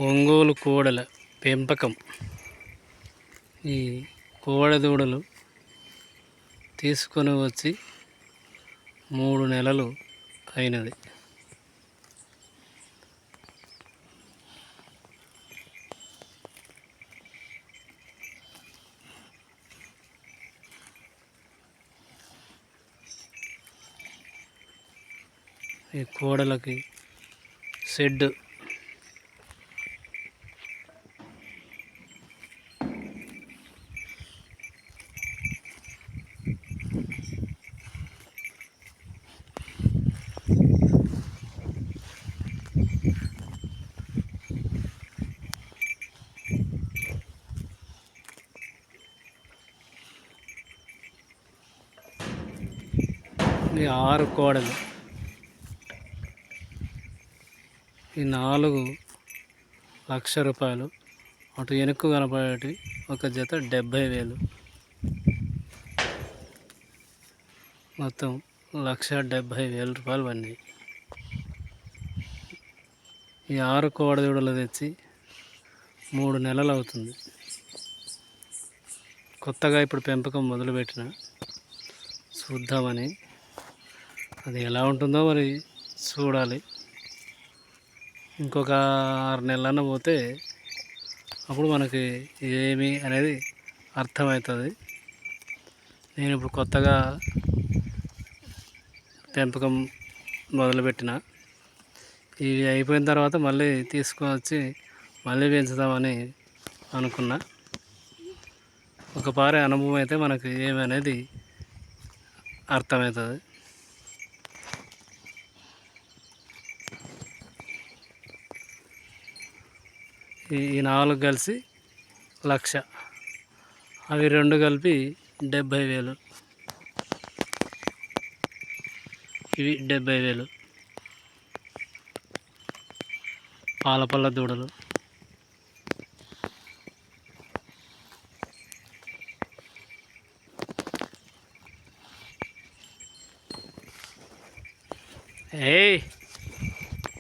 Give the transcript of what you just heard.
ఒంగోలు కోడల పెంపకం. ఈ కోడదూడలు తీసుకొని వచ్చి 3 నెలలు అయినది. ఈ కోడలకి షెడ్, ఈ 6 కోడలు. ఈ 4 లక్ష రూపాయలు. అటు వెనుక్కు కనపడేటి ఒక జత 70,000. మొత్తం 1,70,000 రూపాయలు పడినాయి. ఈ 6 కోడదూడలు తెచ్చి 3 నెలలు అవుతుంది. కొత్తగా ఇప్పుడు పెంపకం మొదలుపెట్టిన చూద్దామని. అది ఎలా ఉంటుందో మరి చూడాలి. ఇంకొక 6 నెలలన్నా పోతే అప్పుడు మనకి ఏమి అనేది అర్థమవుతుంది. నేను ఇప్పుడు కొత్తగా పెంపకం మొదలుపెట్టిన. ఇవి అయిపోయిన తర్వాత మళ్ళీ తీసుకొని మళ్ళీ పెంచుదామని అనుకున్నా. ఒక పారే అనుభవం అయితే మనకి ఏమనేది అర్థమవుతుంది. ఈ 4 కలిసి 1,00,000, అవి 2 కలిపి 70,000, ఇవి 70,000. పాలపల్ల దూడలు. ఏయ్